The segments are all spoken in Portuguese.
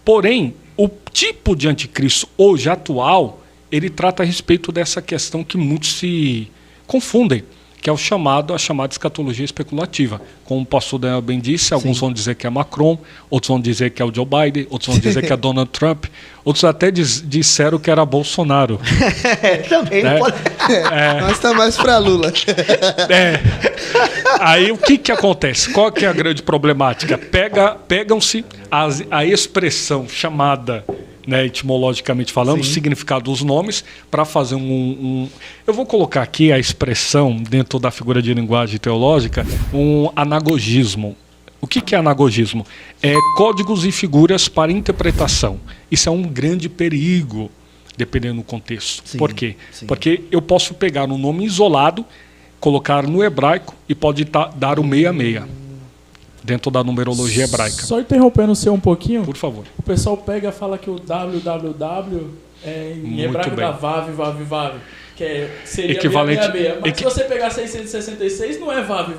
Porém, o tipo de anticristo hoje atual, ele trata a respeito dessa questão que muitos se confundem, que é a chamada escatologia especulativa. Como o pastor Daniel bem disse, alguns vão dizer que é Macron, outros vão dizer que é o Joe Biden, outros vão dizer que é Donald Trump, outros até disseram que era Bolsonaro. Também não pode... Mas está mais para Lula. Aí o que acontece? Qual que é a grande problemática? Pegam-se a expressão chamada, né, etimologicamente falando, o significado dos nomes, para fazer eu vou colocar aqui a expressão, dentro da figura de linguagem teológica, um anagogismo. O que é anagogismo? É códigos e figuras para interpretação. Isso é um grande perigo, dependendo do contexto. Sim, Por quê? sim. Porque eu posso pegar um nome isolado, colocar no hebraico e pode dar o 66. Dentro da numerologia hebraica. Só interrompendo o seu um pouquinho, Por favor. o pessoal pega e fala que o www é em Muito hebraico bem. da vav, que seria Equivalente- 666. Mas se você pegar 666, não é vav.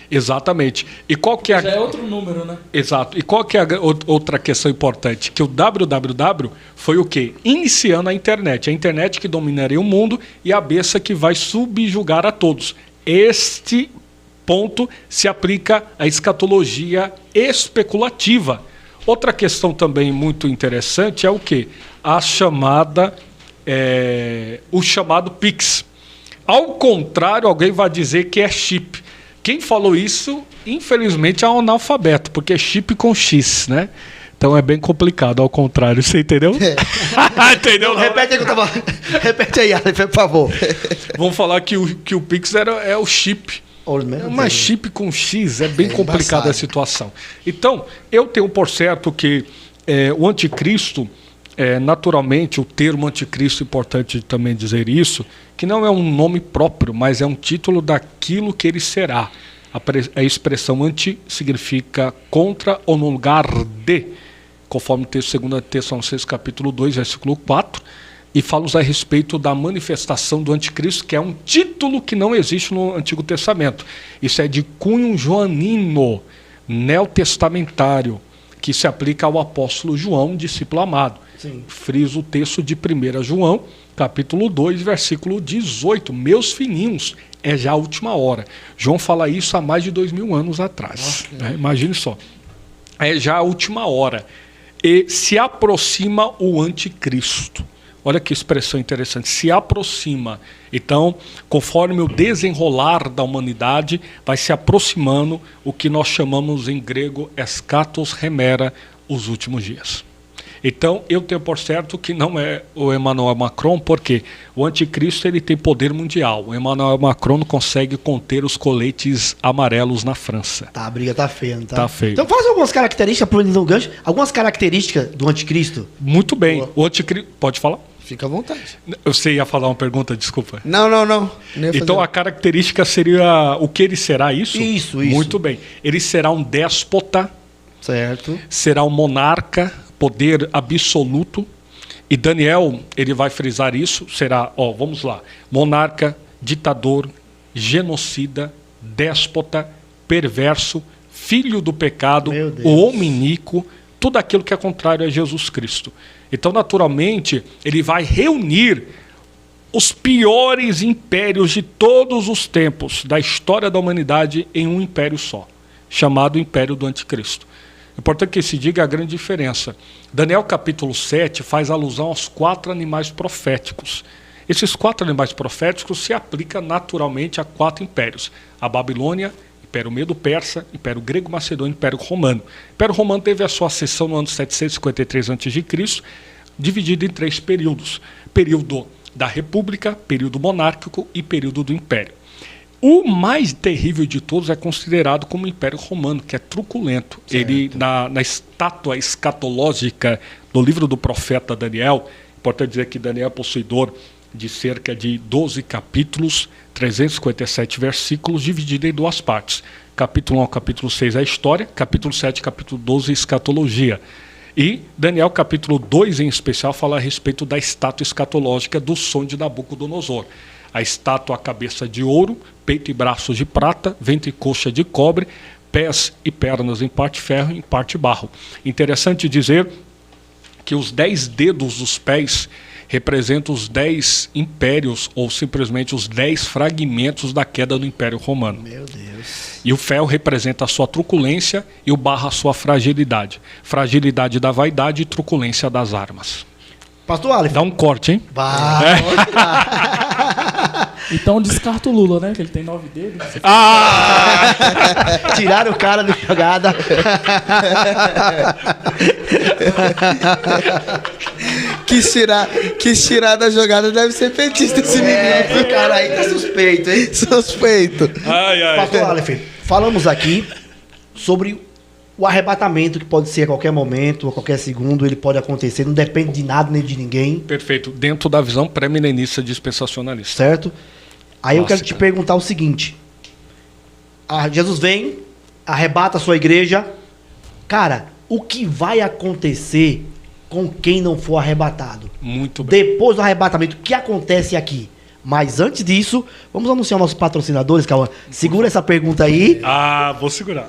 Exatamente. E qual que é Já é outro número, né? Exato. E qual que é a outra questão importante? Que o www foi o quê? Iniciando a internet. A internet que dominaria o mundo e a besta que vai subjugar a todos. Este ponto se aplica à escatologia especulativa. Outra questão também muito interessante é o quê? O chamado Pix. Ao contrário, alguém vai dizer que é chip. Quem falou isso, infelizmente, é um analfabeto, porque é chip com X, né? Então é bem complicado, ao contrário. Você entendeu? Entendeu? Repete aí que eu tava... Repete aí, Aleph, por favor. Vamos falar que o Pix é o chip. Mas chip com X é bem complicada embaçado. a situação. Então, eu tenho por certo que o anticristo, naturalmente, o termo anticristo, é importante também dizer isso, que não é um nome próprio, mas é um título daquilo que ele será. A expressão anti significa contra ou no lugar de, conforme o texto 2 Tessalonicenses capítulo 2, versículo 4, e fala a respeito da manifestação do anticristo, que é um título que não existe no Antigo Testamento. Isso é de cunho joanino, neotestamentário, que se aplica ao apóstolo João, discípulo amado. Sim. Frisa o texto de 1 João, capítulo 2, versículo 18. Meus filhinhos, é já a última hora. João fala isso há mais de 2000 anos atrás. Né? Imagine só. É já a última hora. E se aproxima o anticristo. Olha que expressão interessante. Se aproxima. Então, conforme o desenrolar da humanidade, vai se aproximando o que nós chamamos em grego eschatos remera, os últimos dias. Então, eu tenho por certo que não é o Emmanuel Macron, porque o anticristo ele tem poder mundial. O Emmanuel Macron não consegue conter os coletes amarelos na França. Tá, a briga tá feia, não tá? Tá feio. Então faz algumas características, pro no gancho, algumas características do anticristo. Muito bem. Boa. O anticristo... Pode falar? Fica à vontade. Você ia falar uma pergunta, desculpa. Não. Não ia Então fazer. a característica seria o que ele será, isso? Isso. Muito bem. Ele será um déspota, Certo. será um monarca, poder absoluto. E Daniel, ele vai frisar isso, será, vamos lá, monarca, ditador, genocida, déspota, perverso, filho do pecado, Meu Deus. o homem iníquo, tudo aquilo que é contrário a Jesus Cristo. Então, naturalmente, ele vai reunir os piores impérios de todos os tempos da história da humanidade em um império só, chamado Império do Anticristo. É importante que se diga a grande diferença. Daniel capítulo 7 faz alusão aos 4 animais proféticos. Esses 4 animais proféticos se aplicam naturalmente a 4 impérios. A Babilônia, Império Medo-Persa, Império Grego-Macedônio e Império Romano. O Império Romano teve a sua ascensão no ano 753 a.C., dividido em 3 períodos. Período da República, período monárquico e período do Império. O mais terrível de todos é considerado como o Império Romano, que é truculento. Certo. Ele, na estátua escatológica do livro do profeta Daniel, importante dizer que Daniel é possuidor de cerca de 12 capítulos, 357 versículos, dividido em 2 partes. Capítulo 1 ao capítulo 6 é a história, capítulo 7 capítulo 12 é escatologia. E Daniel capítulo 2 em especial fala a respeito da estátua escatológica do sonho de Nabucodonosor. A estátua, a cabeça de ouro, peito e braços de prata, ventre e coxa de cobre, pés e pernas em parte ferro e em parte barro. Interessante dizer que os 10 dedos dos pés representam os 10 impérios, ou simplesmente os 10 fragmentos da queda do Império Romano. Meu Deus. E o ferro representa a sua truculência e o barro a sua fragilidade. Fragilidade da vaidade e truculência das armas. Pastor Aleph. Dá um corte, hein? Vai. Então descarta o Lula, né? Que ele tem 9 dedos. Tiraram o cara da jogada. Quis tirar da jogada, deve ser petista esse menino. Esse cara aí tá suspeito, hein? Suspeito. Pastor Aleph, falamos aqui sobre o arrebatamento, que pode ser a qualquer momento, a qualquer segundo, ele pode acontecer, não depende de nada nem de ninguém, Perfeito. Dentro da visão pré-milenista dispensacionalista. certo? Aí eu quero te Clássica. perguntar o seguinte: Jesus vem, arrebata a sua igreja. Cara, o que vai acontecer com quem não for arrebatado? Muito bem. Depois do arrebatamento, o que acontece aqui? Mas antes disso, vamos anunciar nossos patrocinadores, Cauã. Segura essa pergunta aí. Vou segurar.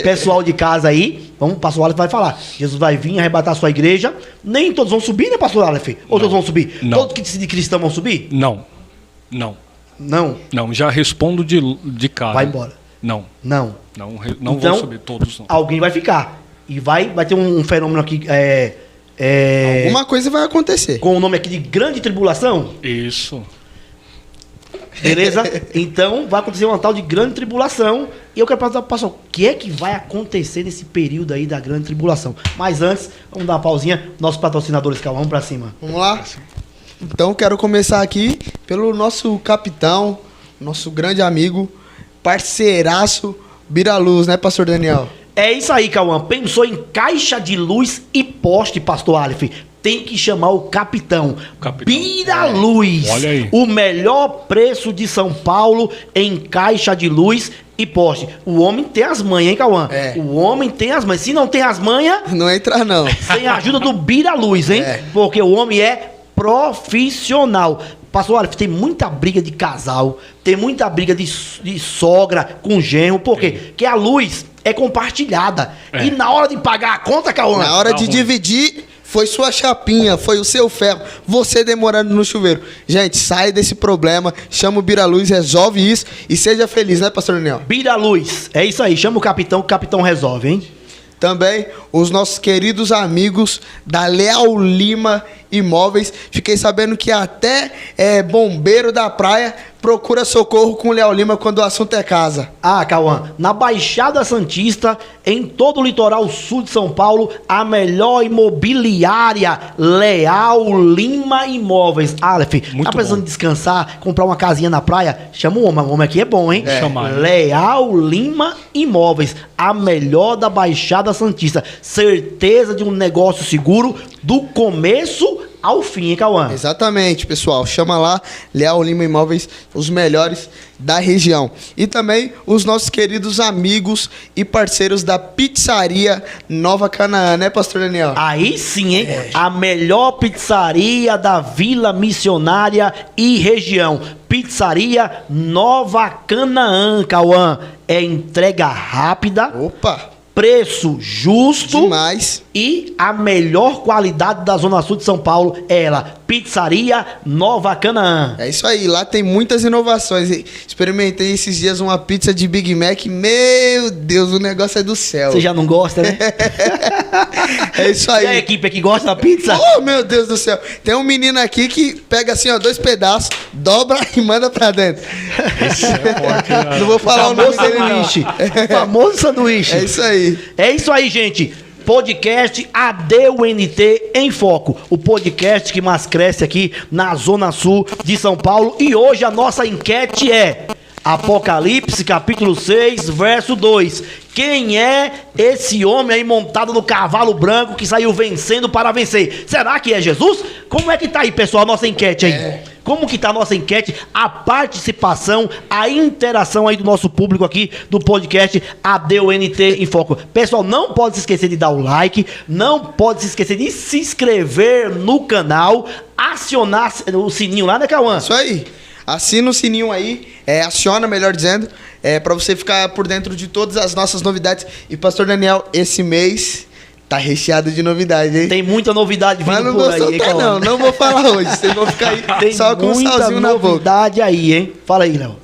Pessoal de casa aí, pastor Aleph vai falar. Jesus vai vir arrebatar a sua igreja. Nem todos vão subir, né, pastor Aleph? Ou todos vão subir? Não. Todos que de cristão vão subir? Não. Não. Já respondo de cara. Vai embora. Não. Não. Não Então, vão subir todos, não. Alguém vai ficar. E vai ter um fenômeno aqui, Alguma coisa vai acontecer. com o nome aqui de grande tribulação. Isso. Beleza? Então vai acontecer uma tal de grande tribulação. E eu quero perguntar pro pastor, o que é que vai acontecer nesse período aí da grande tribulação? Mas antes, vamos dar uma pausinha. Nossos patrocinadores, calma, vamos pra cima. Vamos lá? Então quero começar aqui pelo nosso capitão, nosso grande amigo, parceiraço, Biraluz, né, pastor Daniel? É isso aí, Cauã. Pensou em caixa de luz e poste, pastor Aleph? Tem que chamar o capitão. Biraluz. Olha aí. O melhor preço de São Paulo em caixa de luz e poste. O homem tem as manhas, hein, Cauã? É. O homem tem as manhas. Se não tem as manhas, Não entra não. sem a ajuda do Biraluz, hein? É. Porque o homem é profissional. Pastor Aleph, tem muita briga de casal, tem muita briga de sogra com genro. Por quê? Porque a luz é compartilhada. É. E na hora de pagar a conta, Cauã, Na hora de ruim. dividir, foi sua chapinha, foi o seu ferro, você demorando no chuveiro. Gente, sai desse problema, chama o Biraluz, resolve isso e seja feliz, né, pastor Daniel? Biraluz. É isso aí, chama o capitão que o capitão resolve, hein? Também os nossos queridos amigos da Leal Lima Imóveis. Fiquei sabendo que até bombeiro da praia procura socorro com o Leal Lima quando o assunto é casa. Ah, Cauã, na Baixada Santista, em todo o litoral sul de São Paulo, a melhor imobiliária, Leal Lima Imóveis. Aleph, Muito tá precisando bom. descansar, comprar uma casinha na praia? Chama o homem aqui é bom, hein? Chamaram. Leal Lima Imóveis, a melhor da Baixada Santista. Certeza de um negócio seguro do começo ao fim, hein, Cauã? Exatamente, pessoal. Chama lá, Leal Lima Imóveis, os melhores da região. E também os nossos queridos amigos e parceiros da Pizzaria Nova Canaã, né, pastor Daniel? Aí sim, hein? A melhor pizzaria da Vila Missionária e região. Pizzaria Nova Canaã, Cauã. É entrega rápida, Opa, preço justo demais. e a melhor qualidade da Zona Sul de São Paulo é ela. Pizzaria Nova Canaã. É isso aí, lá tem muitas inovações. Experimentei esses dias uma pizza de Big Mac. Meu Deus, o negócio é do céu. Você já não gosta, né? É isso E a aí. equipe aqui gosta da pizza? Oh, meu Deus do céu. Tem um menino aqui que pega assim, ó, 2 pedaços, dobra e manda pra dentro. Não vou falar o nome Famoso dele, não. sanduíche. Famoso sanduíche. É isso aí. É isso aí, gente. Podcast ADUNT em Foco. O podcast que mais cresce aqui na Zona Sul de São Paulo. E hoje a nossa enquete é Apocalipse, capítulo 6, verso 2. Quem é esse homem aí montado no cavalo branco que saiu vencendo para vencer? Será que é Jesus? Como é que tá aí, pessoal, a nossa enquete aí? Como que tá a nossa enquete, a participação, a interação aí do nosso público aqui do podcast ADUNT em Foco. Pessoal, não pode se esquecer de dar o like, não pode se esquecer de se inscrever no canal, acionar o sininho lá, né, Cauã? Isso aí. Assina o sininho aí, aciona, melhor dizendo, pra você ficar por dentro de todas as nossas novidades. E pastor Daniel, esse mês Tá recheado de novidade, hein? Tem muita novidade Mas vindo não por vou aí, hein, soltar, Cauã? não vou falar hoje. Vocês vão ficar aí Tem só com um muita salzinho na boca. novidade aí, hein? Fala aí, Léo.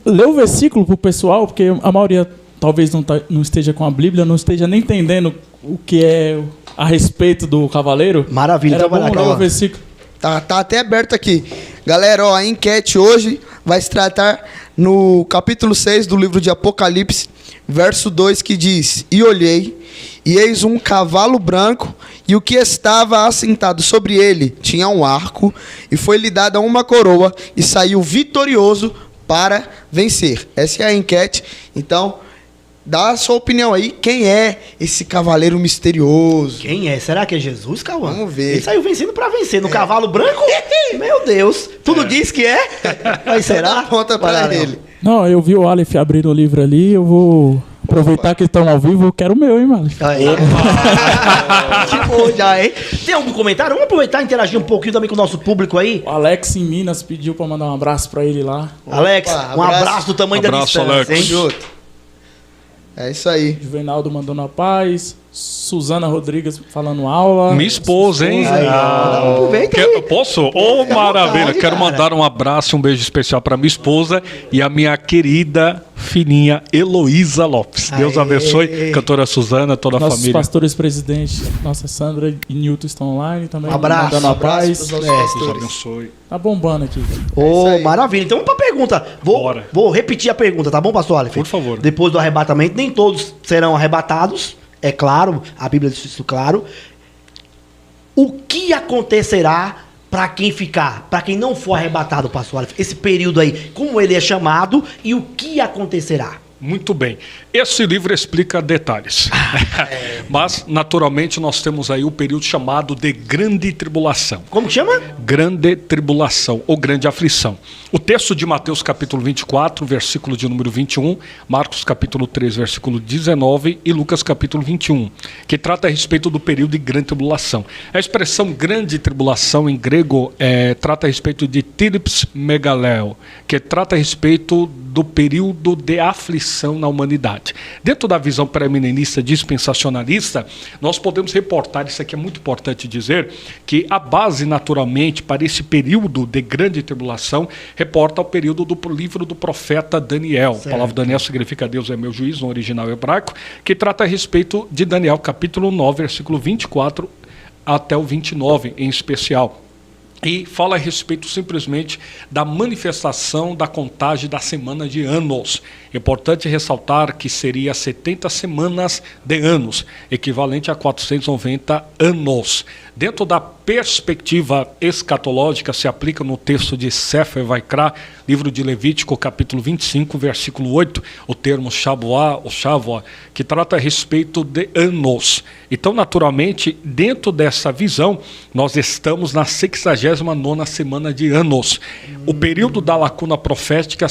Lê o versículo pro pessoal, porque a maioria talvez não esteja com a Bíblia, não esteja nem entendendo o que é a respeito do cavaleiro. Maravilha, Era então vai bom lá, ler Cauã. o versículo. Tá até aberto aqui. Galera, ó, a enquete hoje vai se tratar no capítulo 6 do livro de Apocalipse, verso 2, que diz: E olhei, e eis um cavalo branco, e o que estava assentado sobre ele tinha um arco, e foi-lhe dada uma coroa, e saiu vitorioso para vencer. Essa é a enquete. Então, dá a sua opinião aí. Quem é esse cavaleiro misterioso? Quem é? Será que é Jesus, Cauã? Vamos ver. Ele saiu vencendo pra vencer. No cavalo branco? Meu Deus. Tudo diz que é? Mas será? Aponta Vai lá, para Léo. ele. Não, eu vi o Aleph abrir o livro ali, eu vou aproveitar que estão ao vivo, eu quero o meu, hein, mano? Aí. Que bom já, hein? Tem algum comentário? Vamos aproveitar e interagir um pouquinho também com o nosso público aí. O Alex em Minas pediu pra mandar um abraço pra ele lá. Alex, um abraço. abraço do tamanho Abraço, da distância, Alex. hein? Junto. É isso aí. Juvenaldo mandando a paz. Suzana Rodrigues falando aula. Minha esposa, hein? Aí, ó, aproveita aí. Posso? Ô, maravilha. vontade, Quero cara. mandar um abraço, um beijo especial para minha esposa e a minha querida filhinha Heloísa Lopes. Deus Aê. abençoe. Cantora Suzana, toda a Nossos família. pastores presidentes, nossa Sandra e Nilton estão online também. Um abraço, mandando a abraço paz. pros nossos Deus pastores. abençoe. Tá bombando aqui. Ô, isso aí. maravilha. Então vamos pra pergunta. Bora. Vou repetir a pergunta, tá bom, pastor Aleph? Por favor. Depois do arrebatamento, nem todos serão arrebatados, é claro, a Bíblia diz isso claro. O que acontecerá para quem ficar, para quem não for arrebatado, pastor Aleph? Esse período aí, como ele é chamado e o que acontecerá? Muito bem. Esse livro explica detalhes. Mas, naturalmente, nós temos aí o período chamado de Grande Tribulação. Como que chama? Grande tribulação ou grande aflição. O texto de Mateus capítulo 24, versículo de número 21, Marcos capítulo 3, versículo 19 e Lucas capítulo 21, que trata a respeito do período de grande tribulação. A expressão grande tribulação em grego trata a respeito de tirips megaleo, que trata a respeito do período de aflição na humanidade. Dentro da visão pré-milenista dispensacionalista, nós podemos reportar, isso aqui é muito importante dizer, que a base naturalmente para esse período de grande tribulação reporta o período do livro do profeta Daniel. Certo. A palavra Daniel significa Deus é meu juiz, no original hebraico, que trata a respeito de Daniel capítulo 9, versículo 24 até o 29 em especial. E fala a respeito simplesmente da manifestação da contagem da semana de anos. É importante ressaltar que seria 70 semanas de anos, equivalente a 490 anos. Dentro da perspectiva escatológica, se aplica no texto de Sefer Vaikra, livro de Levítico, capítulo 25, versículo 8, o termo Shavuá, ou Shavuá, que trata a respeito de anos. Então, naturalmente, dentro dessa visão, nós estamos na 69ª semana de anos. O período da lacuna profética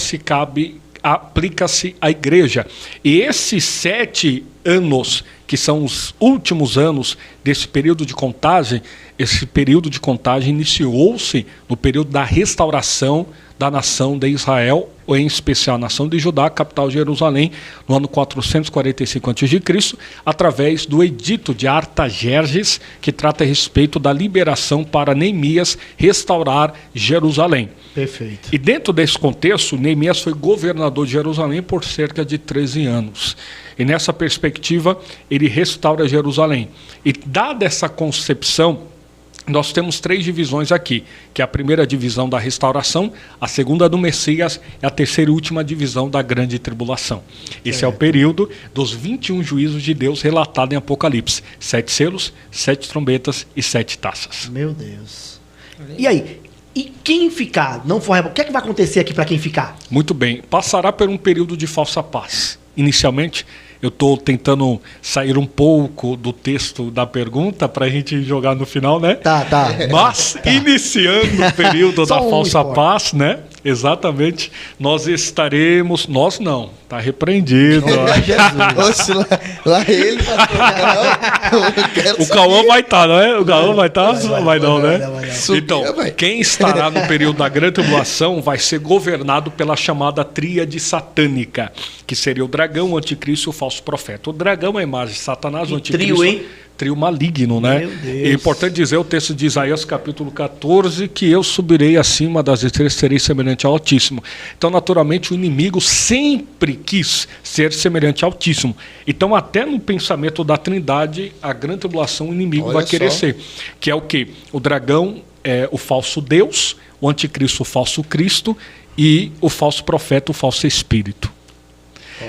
aplica-se à igreja. E esses 7 anos, que são os últimos anos desse período de contagem, esse período de contagem iniciou-se no período da restauração da nação de Israel, ou em especial a nação de Judá, capital Jerusalém, no ano 445 a.C., através do edito de Artajerjes, que trata a respeito da liberação para Neemias restaurar Jerusalém. Perfeito. E dentro desse contexto, Neemias foi governador de Jerusalém por cerca de 13 anos. E nessa perspectiva, ele restaura Jerusalém. E dada essa concepção, nós temos 3 divisões aqui, que é a primeira divisão da restauração, a segunda do Messias e a terceira e última divisão da grande tribulação. Esse é o período dos 21 juízos de Deus relatado em Apocalipse. 7 selos, 7 trombetas e 7 taças. Meu Deus. E aí? E quem ficar, não for arrebatado, o que é que vai acontecer aqui para quem ficar? Muito bem. Passará por um período de falsa paz. Inicialmente, eu estou tentando sair um pouco do texto da pergunta para a gente jogar no final, né? Tá. Mas, iniciando o período Só da um falsa esporte. paz, né? Exatamente. Nós estaremos... Nós não. Está repreendido. Oxe, lá ele, pastor. O Cauã vai estar, não é? O Cauã vai estar? Não vai não, né? Então, vai. quem estará no período da grande tribulação vai ser governado pela chamada tríade satânica, que seria o dragão, o anticristo e o falso profeta. O dragão é a imagem de Satanás, o anticristo... trio, hein? Trio maligno, né? Meu Deus. É importante dizer o texto de Isaías capítulo 14, que eu subirei acima das estrelas, serei semelhante ao Altíssimo. Então, naturalmente, o inimigo sempre quis ser semelhante ao Altíssimo. Então, até no pensamento da Trindade, a grande tribulação, o inimigo Olha vai querer só. ser. Que é o quê? O dragão é o falso Deus, o anticristo o falso Cristo e o falso profeta, o falso Espírito.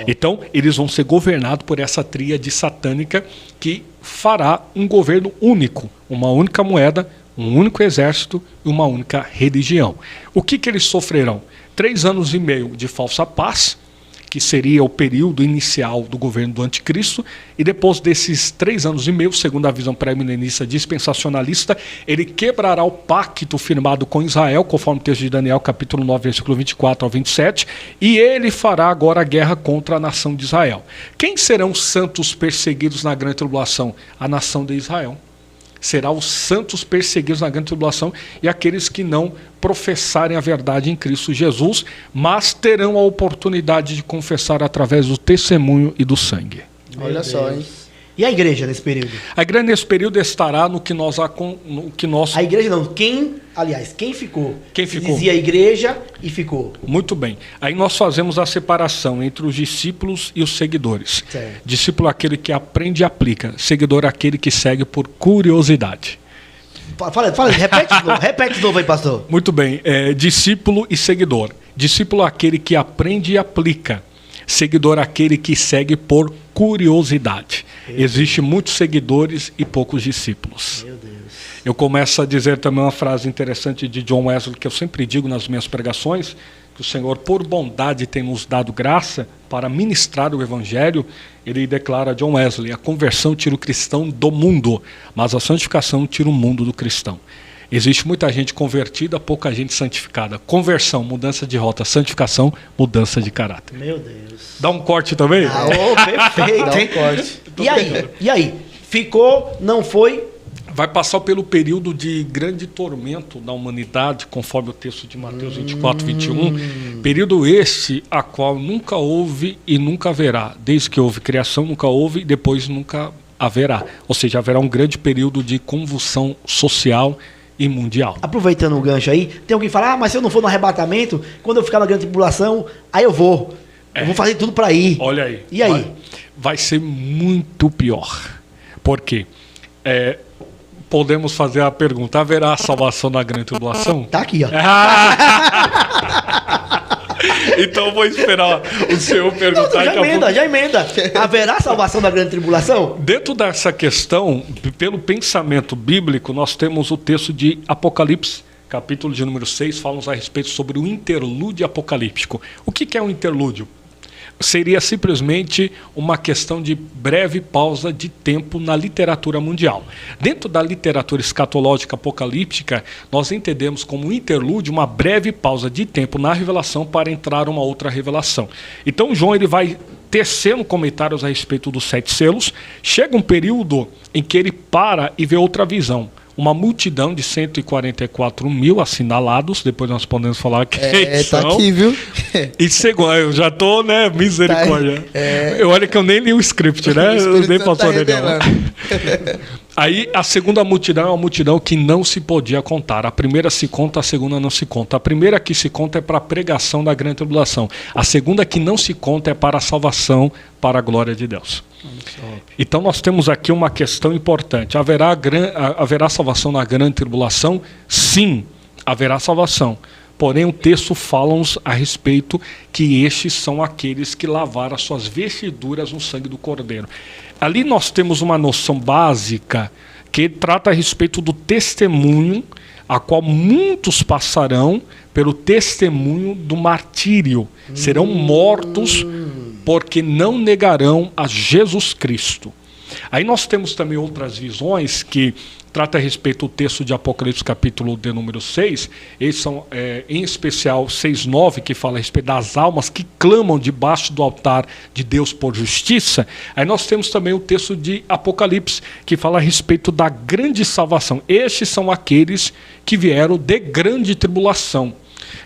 Então, eles vão ser governados por essa tríade satânica que fará um governo único, uma única moeda, um único exército e uma única religião. O que eles sofrerão? 3 anos e meio de falsa paz, que seria o período inicial do governo do anticristo, e depois desses 3 anos e meio, segundo a visão pré-milenista dispensacionalista, ele quebrará o pacto firmado com Israel, conforme o texto de Daniel, capítulo 9, versículo 24 ao 27, e ele fará agora a guerra contra a nação de Israel. Quem serão os santos perseguidos na grande tribulação? A nação de Israel. Será os santos perseguidos na grande tribulação e aqueles que não professarem a verdade em Cristo Jesus, mas terão a oportunidade de confessar através do testemunho e do sangue. Olha só, hein? E a igreja nesse período? A igreja nesse período estará no que nós... A igreja não, quem ficou? Quem Se ficou? dizia igreja e ficou. Muito bem. Aí nós fazemos a separação entre os discípulos e os seguidores. Certo. Discípulo é aquele que aprende e aplica. Seguidor é aquele que segue por curiosidade. Fala, repete de novo aí, pastor. Muito bem. Discípulo e seguidor. Discípulo é aquele que aprende e aplica. Seguidor é aquele que segue por curiosidade. Existem muitos seguidores e poucos discípulos. Meu Deus. Eu começo a dizer também uma frase interessante de John Wesley, que eu sempre digo nas minhas pregações, que o Senhor, por bondade, tem nos dado graça para ministrar o Evangelho. Ele declara, John Wesley, a conversão tira o cristão do mundo, mas a santificação tira o mundo do cristão. Existe muita gente convertida, pouca gente santificada. Conversão, mudança de rota. Santificação, mudança de caráter. Meu Deus. Dá um corte também? Perfeito, Dá um hein? corte. E aí? Ficou, não foi? Vai passar pelo período de grande tormento da humanidade, conforme o texto de Mateus 24, 21. Período este, a qual nunca houve e nunca haverá. Desde que houve criação, nunca houve e depois nunca haverá. Ou seja, haverá um grande período de convulsão social e mundial. Aproveitando o gancho aí, tem alguém que fala, mas se eu não for no arrebatamento, quando eu ficar na grande tribulação, aí eu vou. Eu vou fazer tudo para ir. Olha aí. E aí? Vai ser muito pior. Por quê? Podemos fazer a pergunta, haverá salvação na grande tribulação? Tá aqui, ó. Então vou esperar o senhor perguntar. Já emenda. Haverá salvação na grande tribulação? Dentro dessa questão, pelo pensamento bíblico, nós temos o texto de Apocalipse, capítulo de número 6, falamos a respeito sobre o interlúdio apocalíptico. O que é um interlúdio? Seria simplesmente uma questão de breve pausa de tempo na literatura mundial. Dentro da literatura escatológica apocalíptica, nós entendemos como interlúdio uma breve pausa de tempo na revelação para entrar uma outra revelação. Então João ele vai tecendo comentários a respeito dos 7 selos. Chega um período em que ele para e vê outra visão. Uma multidão de 144 mil assinalados, depois nós podemos falar que tá aqui, viu? E segundo, eu já tô, né, misericórdia. Eu olho que eu nem li o script, né? Eu nem passou nele. Aí a segunda multidão é uma multidão que não se podia contar. A primeira se conta, a segunda não se conta. A primeira que se conta é para a pregação da grande tribulação. A segunda que não se conta é para a salvação, para a glória de Deus. Então nós temos aqui uma questão importante. Haverá salvação na grande tribulação? Sim, haverá salvação. Porém, o texto fala-nos a respeito que estes são aqueles que lavaram as suas vestiduras no sangue do Cordeiro. Ali nós temos uma noção básica que trata a respeito do testemunho, a qual muitos passarão pelo testemunho do martírio. Serão mortos porque não negarão a Jesus Cristo. Aí nós temos também outras visões que trata a respeito do texto de Apocalipse, capítulo de número 6. Eles são, em especial, 6:9, que fala a respeito das almas que clamam debaixo do altar de Deus por justiça. Aí nós temos também o texto de Apocalipse, que fala a respeito da grande salvação. Estes são aqueles que vieram de grande tribulação.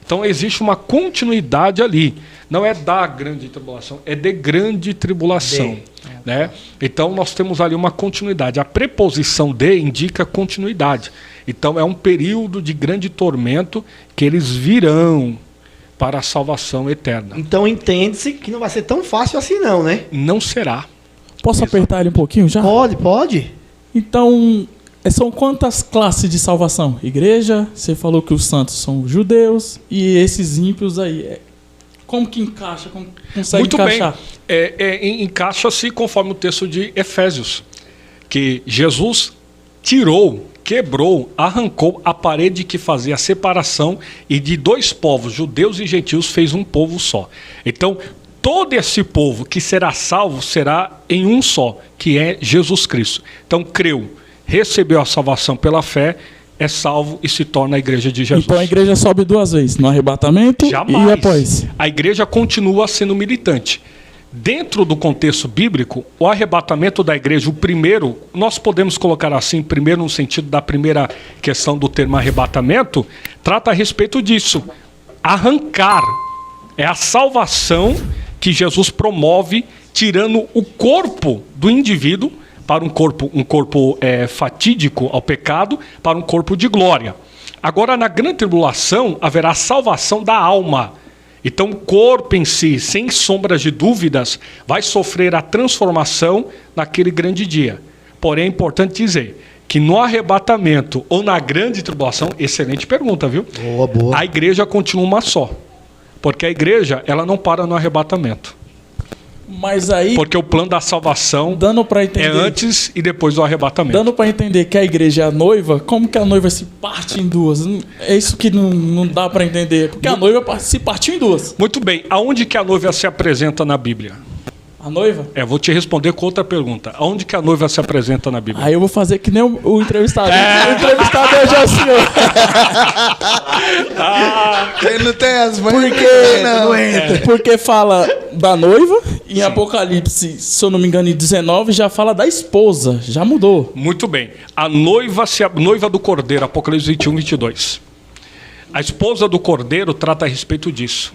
Então existe uma continuidade ali. Não é da grande tribulação, é de grande tribulação. Né? Então nós temos ali uma continuidade. A preposição de indica continuidade. Então é um período de grande tormento que eles virão para a salvação eterna. Então entende-se que não vai ser tão fácil assim não, né? Não será. Posso apertar ele um pouquinho já? Pode. Então, são quantas classes de salvação? Igreja, você falou que os santos são judeus e esses ímpios aí. Como que encaixa? Como consegue Muito encaixar? bem. Encaixa-se conforme o texto de Efésios, que Jesus tirou, quebrou, arrancou a parede que fazia a separação e de dois povos, judeus e gentios, fez um povo só. Então, todo esse povo que será salvo será em um só, que é Jesus Cristo. Então, creu, recebeu a salvação pela fé, é salvo e se torna a igreja de Jesus. Então a igreja sobe duas vezes, no arrebatamento Jamais. e após. A igreja continua sendo militante. Dentro do contexto bíblico, o arrebatamento da igreja, o primeiro, nós podemos colocar assim, primeiro no sentido da primeira questão do termo arrebatamento, trata a respeito disso. Arrancar. É a salvação que Jesus promove, tirando o corpo do indivíduo para um corpo fatídico ao pecado, para um corpo de glória. Agora, na grande tribulação, haverá salvação da alma. Então, o corpo em si, sem sombras de dúvidas, vai sofrer a transformação naquele grande dia. Porém, é importante dizer que no arrebatamento ou na grande tribulação, excelente pergunta, viu? Boa. A igreja continua uma só. Porque a igreja, ela não para no arrebatamento. Mas aí, Porque o plano da salvação dando para entender, é antes e depois do arrebatamento. dando para entender que a igreja é a noiva, como que a noiva se parte em duas? É isso que não dá para entender. Porque a noiva se partiu em duas. Muito bem. Aonde que a noiva se apresenta na Bíblia? A noiva? Vou te responder com outra pergunta. Aonde que a noiva se apresenta na Bíblia? Aí eu vou fazer que nem o entrevistado. O entrevistado já é o senhor. Quem não tem as mães Não entra. Porque fala da noiva, em Apocalipse, se eu não me engano, em 19, já fala da esposa. Já mudou. Muito bem. A noiva do Cordeiro, Apocalipse 21, 22. A esposa do Cordeiro trata a respeito disso.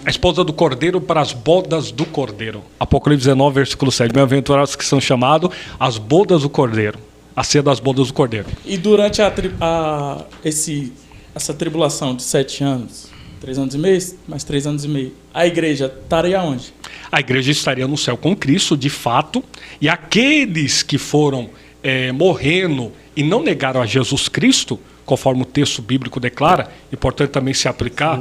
A esposa do Cordeiro para as bodas do Cordeiro. Apocalipse 19, versículo 7. Bem-aventurados que são chamados as bodas do Cordeiro. A ceia das bodas do Cordeiro. E durante essa tribulação de 7 anos, 3 anos e meio, mais 3 anos e meio, a igreja estaria onde? A igreja estaria no céu com Cristo, de fato, e aqueles que foram morrendo e não negaram a Jesus Cristo, conforme o texto bíblico declara, importante também se aplicar,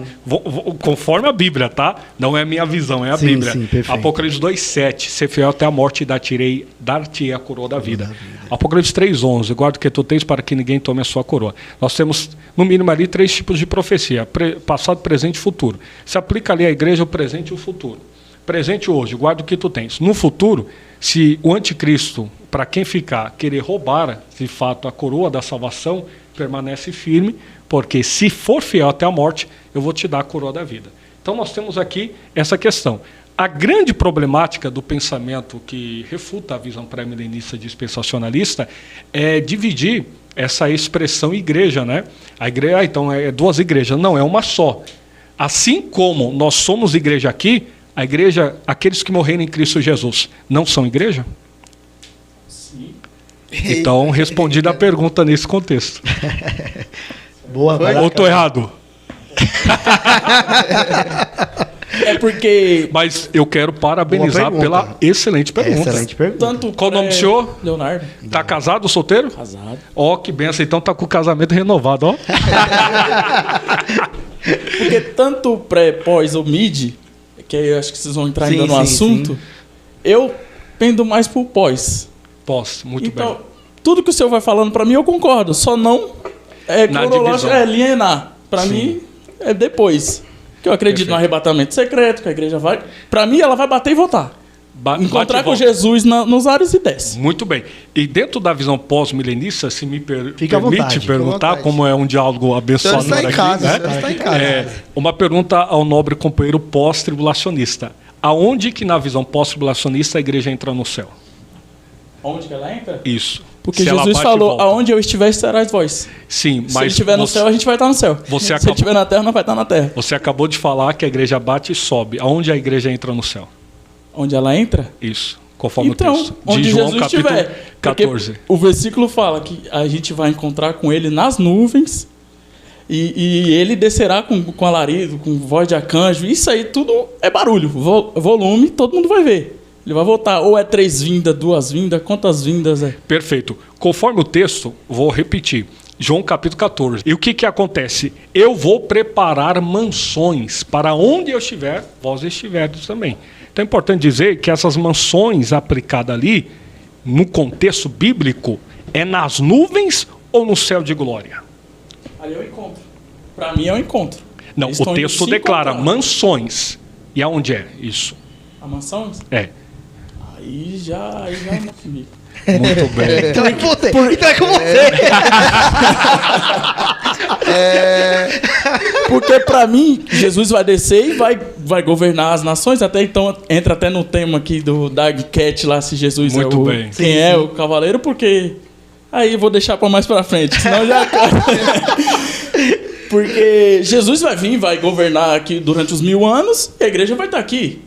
conforme a Bíblia, tá? Não é a minha visão, é a Bíblia. Sim, perfeito. Apocalipse 2,7, ser fiel até a morte e dar-te a coroa da vida. Apocalipse 3,11, guarda o que tu tens para que ninguém tome a sua coroa. Nós temos, no mínimo ali, 3 tipos de profecia, passado, presente e futuro. Se aplica ali à igreja o presente e o futuro. Presente hoje, guarda o que tu tens. No futuro, se o anticristo, para quem ficar, querer roubar, de fato, a coroa da salvação, permanece firme, porque se for fiel até a morte, eu vou te dar a coroa da vida. Então nós temos aqui essa questão. A grande problemática do pensamento que refuta a visão pré-milenista dispensacionalista é dividir essa expressão igreja, né? A igreja, então, é 2 igrejas. Não, é uma só. Assim como nós somos igreja aqui, a igreja, aqueles que morreram em Cristo Jesus, não são igreja? Sim. Então, respondida a pergunta nesse contexto. Boa, Ou estou errado? É porque Mas eu quero parabenizar Boa pela pergunta. excelente pergunta. Excelente pergunta. tanto... Qual o nome do senhor? Leonardo. Tá casado, solteiro? Casado. Ó, que benção. Então tá com o casamento renovado, ó. Porque tanto pré, pós ou mid, que eu acho que vocês vão entrar ainda no assunto, eu pendo mais pro pós. Posso, muito Então, bem. tudo que o senhor vai falando pra mim, eu concordo. Só não é Na cronológico, divisão. linear. Pra mim, é depois. Que eu acredito Perfeito. no arrebatamento secreto, que a igreja vai... Pra mim, ela vai bater e voltar. encontrar bate com e volta. Jesus nos ares e desce. Muito bem. E dentro da visão pós-milenista, se me Fica à permite vontade. perguntar, como é um diálogo Então abençoador está em aqui, casa, né? então está em casa. Uma pergunta ao nobre companheiro pós-tribulacionista. Aonde que na visão pós-tribulacionista a igreja entra no céu? Onde que ela entra? Isso. Porque Se ela Jesus bate e falou, volta. aonde eu estiver, estarás vós. Sim, Se mas ele estiver no céu, a gente vai estar no céu. Você Se acabou- ele estiver na terra, não vai estar na terra. você acabou de falar que a igreja bate e sobe. Aonde a igreja entra no céu? Onde ela entra? Isso. Conforme Então, o texto. onde De João Jesus capítulo estiver. Porque 14. o versículo fala que a gente vai encontrar com ele nas nuvens e ele descerá com alarido, com voz de arcanjo. Isso aí tudo é barulho. Volume, todo mundo vai ver. Ele vai voltar. Ou é 3 vindas, 2 vindas, quantas vindas é? Perfeito. Conforme o texto, vou repetir. João capítulo 14. E o que que acontece? Eu vou preparar mansões para onde eu estiver, vós estiverdes também. Então é importante dizer que essas mansões aplicadas ali, no contexto bíblico, é nas nuvens ou no céu de glória? Ali é o encontro. Para mim é o encontro. Não, Eles o estão indo texto se declara encontrar. mansões. E aonde é isso? A mansão? É. Aí já é muito comigo. Muito bem. Então é com você. Então é com você. Porque pra mim, Jesus vai descer e vai governar as nações. Até então, entra até no tema aqui da enquete lá, se Jesus Muito é o... bem. Quem é o cavaleiro, porque... Aí eu vou deixar pra mais pra frente, senão já... Porque Jesus vai vir, vai governar aqui durante os 1000 anos e a igreja vai estar aqui.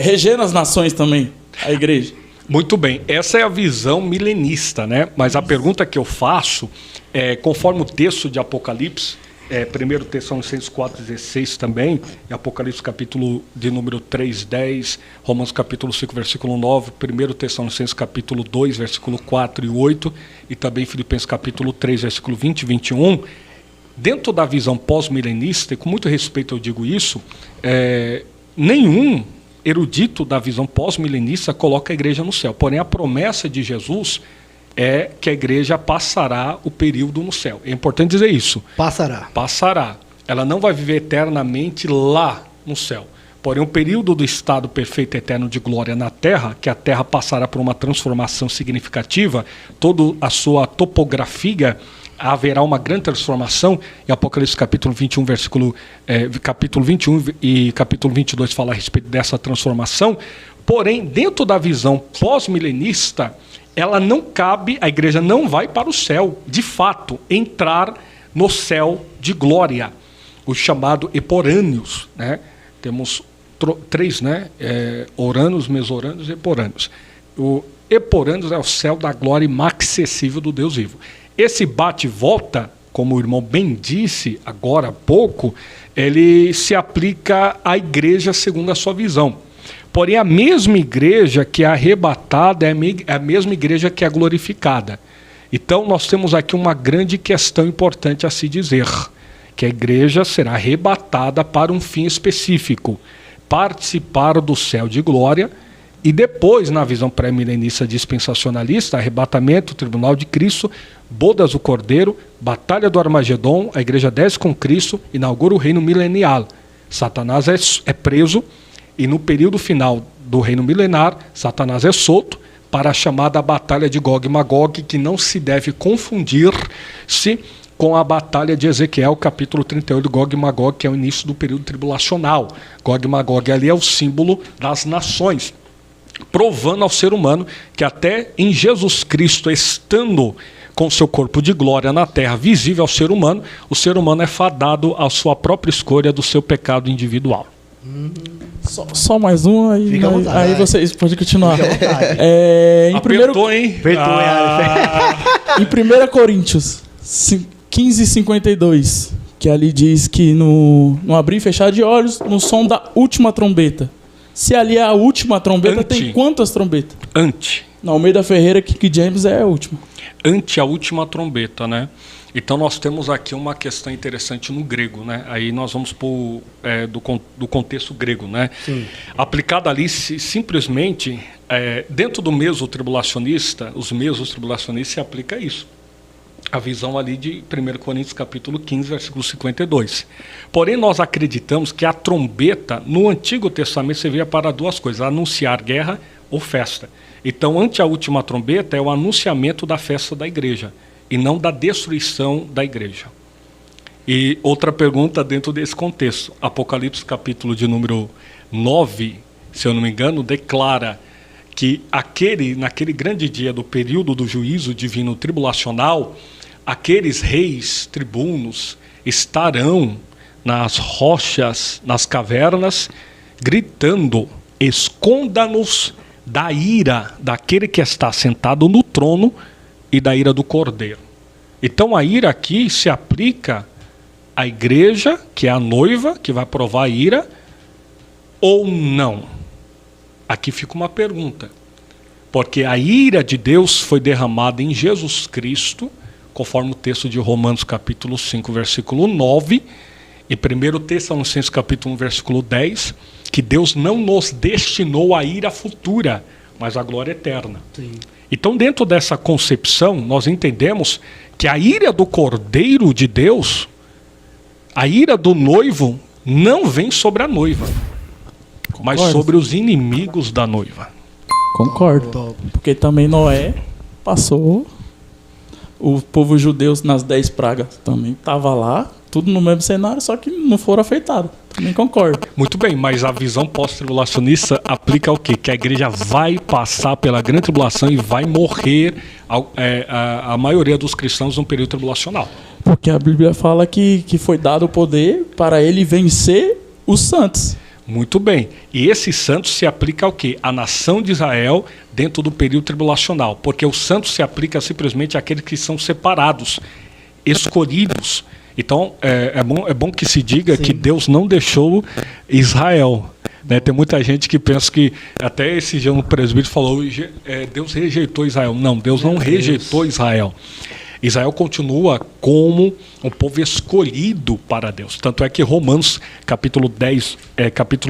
Regendo as nações também, a igreja. Muito bem, essa é a visão milenista, né? Mas a pergunta que eu faço é, conforme o texto de Apocalipse, 1 Tessalonicenses 4,16 também, e Apocalipse capítulo de número 3, 10, Romanos capítulo 5, versículo 9, 1 Tessalonicenses capítulo 2, versículo 4 e 8, e também Filipenses capítulo 3, versículo 20 e 21, dentro da visão pós-milenista, e com muito respeito eu digo isso, nenhum erudito da visão pós-milenista coloca a igreja no céu. Porém, a promessa de Jesus é que a igreja passará o período no céu. É importante dizer isso. Passará. Passará. Ela não vai viver eternamente lá no céu. Porém, o período do estado perfeito eterno de glória na terra, que a terra passará por uma transformação significativa, toda a sua topografia, haverá uma grande transformação. Em Apocalipse capítulo 21, capítulo 21 e capítulo 22 fala a respeito dessa transformação. Porém, dentro da visão pós-milenista, ela não cabe, a igreja não vai para o céu, de fato, entrar no céu de glória, o chamado eporâneos, né? Temos 3, né? Oranos, mesorâneos e eporâneos. O eporâneos é o céu da glória inacessível do Deus vivo. Esse bate e volta, como o irmão bem disse agora há pouco, ele se aplica à igreja segundo a sua visão. Porém, a mesma igreja que é arrebatada é a mesma igreja que é glorificada. Então, nós temos aqui uma grande questão importante a se dizer, que a igreja será arrebatada para um fim específico, participar do céu de glória, e depois, na visão pré-milenista dispensacionalista, arrebatamento, tribunal de Cristo, bodas do Cordeiro, batalha do Armagedon, a igreja desce com Cristo, inaugura o reino milenial. Satanás é preso, e no período final do reino milenar, Satanás é solto para a chamada batalha de Gog e Magog, que não se deve confundir-se com a batalha de Ezequiel, capítulo 38, Gog e Magog, que é o início do período tribulacional. Gog e Magog ali é o símbolo das nações, provando ao ser humano que até em Jesus Cristo, estando com seu corpo de glória na terra, visível ao ser humano, o ser humano é fadado à sua própria escolha do seu pecado individual. Só mais uma e Fica à vontade. aí vocês podem continuar. Fica à vontade. Apertou, hein? Apertou, Em 1 Coríntios 15:52, que ali diz que no abrir e fechar de olhos, no som da última trombeta. Se ali é a última trombeta, tem quantas trombetas? Ante. Na Almeida Ferreira, King James é a última. Ante a última trombeta, né? Então nós temos aqui uma questão interessante no grego, né? Aí nós vamos do contexto grego, né? Sim. Aplicado ali simplesmente dentro do meso tribulacionista, os mesos tribulacionistas se aplica isso. A visão ali de 1 Coríntios capítulo 15, versículo 52. Porém, nós acreditamos que a trombeta, no Antigo Testamento, servia para duas coisas: anunciar guerra ou festa. Então, ante a última trombeta, é o anunciamento da festa da igreja, e não da destruição da igreja. E outra pergunta dentro desse contexto. Apocalipse capítulo de número 9, se eu não me engano, declara que naquele grande dia do período do juízo divino tribulacional, aqueles reis, tribunos, estarão nas rochas, nas cavernas, gritando: esconda-nos da ira daquele que está sentado no trono e da ira do Cordeiro. Então a ira aqui se aplica à igreja, que é a noiva, que vai provar a ira, ou não? Aqui fica uma pergunta. Porque a ira de Deus foi derramada em Jesus Cristo, conforme o texto de Romanos capítulo 5, versículo 9, e 1 Tessalonicenses capítulo 1, versículo 10, que Deus não nos destinou a ira futura, mas a glória eterna. Sim. Então, dentro dessa concepção, nós entendemos que a ira do Cordeiro de Deus, a ira do noivo, não vem sobre a noiva, mas sobre os inimigos da noiva. Concordo. Porque também Noé passou, o povo judeu nas 10 pragas também estava lá, tudo no mesmo cenário, só que não foram afetados. Também concordo. Muito bem, mas a visão pós-tribulacionista aplica o quê? Que a igreja vai passar pela grande tribulação e vai morrer a maioria dos cristãos no período tribulacional. Porque a Bíblia fala que foi dado o poder para ele vencer os santos. Muito bem. E esse santo se aplica ao quê? A nação de Israel dentro do período tribulacional. Porque o santo se aplica simplesmente àqueles que são separados, escolhidos. Então, é bom que se diga que Deus não deixou Israel. Né? Tem muita gente que pensa que, até esse dia um presbítero falou, Deus rejeitou Israel. Não, Deus não rejeitou Israel. Israel continua como um povo escolhido para Deus. Tanto é que Romanos, capítulo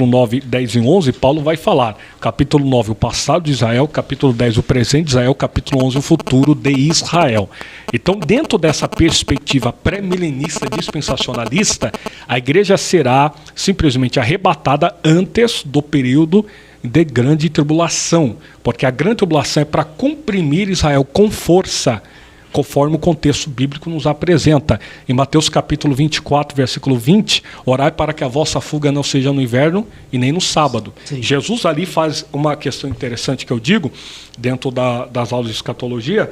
9, 10 e 11, Paulo vai falar. Capítulo 9, o passado de Israel. Capítulo 10, o presente de Israel. Capítulo 11, o futuro de Israel. Então, dentro dessa perspectiva pré-milenista dispensacionalista, a igreja será simplesmente arrebatada antes do período de grande tribulação. Porque a grande tribulação é para comprimir Israel com força, conforme o contexto bíblico nos apresenta. Em Mateus capítulo 24, versículo 20, orai para que a vossa fuga não seja no inverno e nem no sábado. Sim. Jesus ali faz uma questão interessante que eu digo, dentro das aulas de escatologia,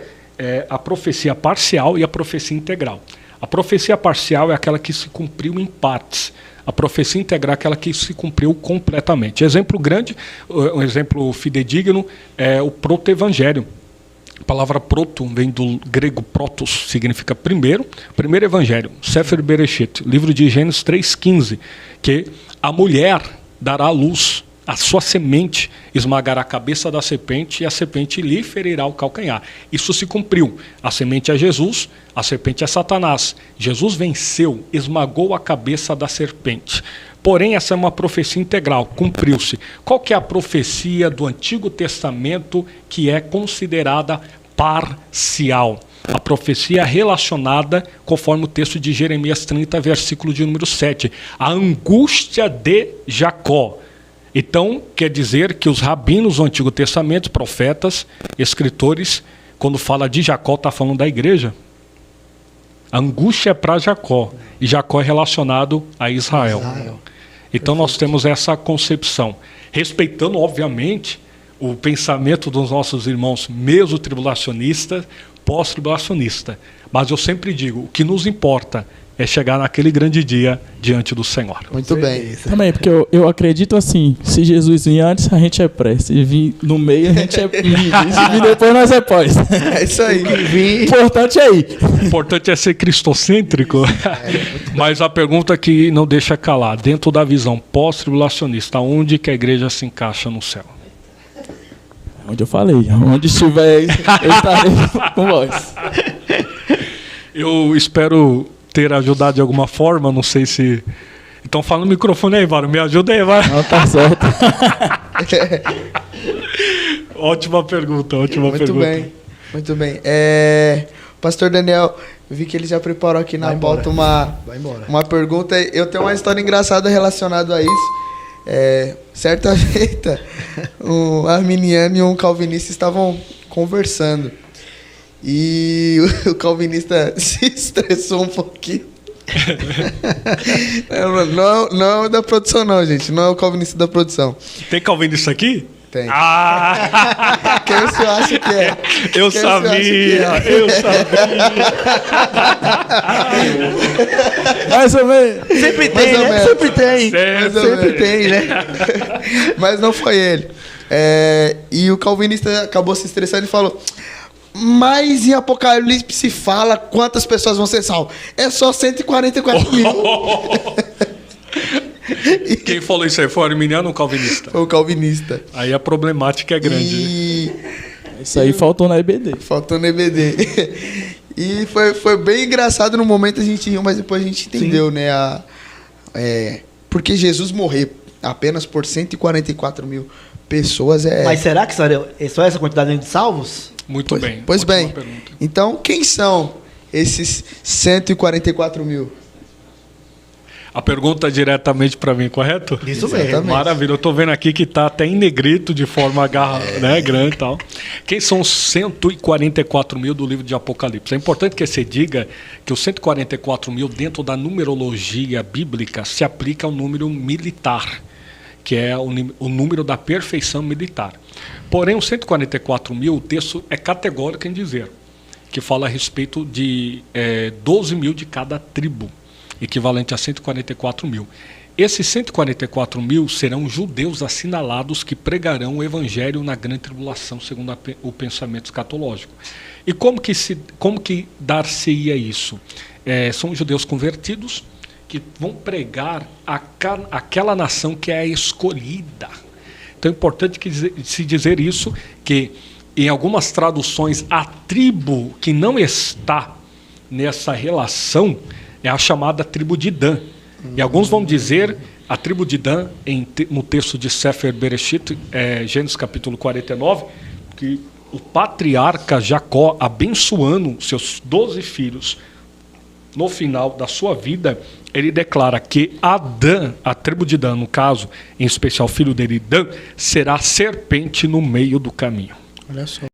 a profecia parcial e a profecia integral. A profecia parcial é aquela que se cumpriu em partes. A profecia integral é aquela que se cumpriu completamente. Exemplo grande, um exemplo fidedigno, é o proto-evangelho. A palavra proto vem do grego protos, significa primeiro evangelho, Sefer Bereshit, livro de Gênesis 3,15, que a mulher dará à luz, a sua semente esmagará a cabeça da serpente e a serpente lhe ferirá o calcanhar. Isso se cumpriu. A semente é Jesus, a serpente é Satanás. Jesus venceu, esmagou a cabeça da serpente. Porém, essa é uma profecia integral, cumpriu-se. Qual que é a profecia do Antigo Testamento que é considerada parcial? A profecia relacionada, conforme o texto de Jeremias 30, versículo de número 7. A angústia de Jacó. Então, quer dizer que os rabinos do Antigo Testamento, profetas, escritores, quando fala de Jacó, está falando da igreja. A angústia é para Jacó, e Jacó é relacionado a Israel. Então nós temos essa concepção, respeitando obviamente o pensamento dos nossos irmãos meso-tribulacionistas, pós-tribulacionista. Mas eu sempre digo, o que nos importa é chegar naquele grande dia diante do Senhor. Muito bem. Também, porque eu acredito assim, se Jesus vir antes, a gente é pré. Se vir no meio, a gente é mid. Se vir depois, nós é pós. É isso aí. O importante é ir. O importante é ser cristocêntrico. Mas a pergunta que não deixa calar, dentro da visão pós-tribulacionista, onde que a igreja se encaixa no céu? Onde eu falei, onde estiver, eu estarei com vós. Eu espero ter ajudado de alguma forma, não sei se... Então fala no microfone aí, Varo, me ajuda aí, vai. Não, tá certo. Ótima pergunta, ótima pergunta. Muito bem. Pastor Daniel, eu vi que ele já preparou aqui na Vai pauta embora. Vai embora. uma pergunta. Eu tenho uma história engraçada relacionada a isso. Certa feita, um arminiano e um calvinista estavam conversando. E o calvinista se estressou um pouquinho. Não é da produção, não, gente. Não é o calvinista da produção. Tem calvinista aqui? Tem. Ah! Quem você acha que é? Eu Quem sabia! você acha que é? Eu sabia! Mais ou menos. Sempre Mais tem, ou né? menos. Sempre tem. Certo. Sempre tem, né? Mas não foi ele. E o calvinista acabou se estressando e falou: mas em Apocalipse fala quantas pessoas vão ser salvas? É só 144 mil. Quem falou isso aí? Foi o arminiano ou o calvinista? Foi o calvinista. Aí a problemática é grande. E Isso aí faltou na EBD. faltou no EBD. E foi bem engraçado no momento, a gente riu, mas depois a gente entendeu, né? Porque Jesus morrer apenas por 144 mil pessoas Mas será que é só essa quantidade de salvos? Muito bem. Pois Ótima bem, pergunta. então quem são esses 144 mil? A pergunta é diretamente para mim, correto? Isso Exatamente. mesmo. Maravilha, eu tô vendo aqui que tá até em negrito de forma né, grande e tal. Quem são os 144 mil do livro de Apocalipse? É importante que você diga que os 144 mil, dentro da numerologia bíblica, se aplica ao número militar, que é o número da perfeição militar. Porém, os 144 mil, o texto é categórico em dizer que fala a respeito de 12 mil de cada tribo, equivalente a 144 mil. Esses 144 mil serão judeus assinalados que pregarão o evangelho na grande tribulação, segundo o pensamento escatológico. E como que dar-se-ia isso? São judeus convertidos que vão pregar aquela nação que é a escolhida. Então é importante se dizer isso, que em algumas traduções a tribo que não está nessa relação é a chamada tribo de Dan. E alguns vão dizer a tribo de Dan, no texto de Sefer Bereshit, Gênesis capítulo 49, que o patriarca Jacó, abençoando seus 12 filhos, no final da sua vida, ele declara que Adã, a tribo de Dan, no caso, em especial o filho dele, Dan, será serpente no meio do caminho. Olha só.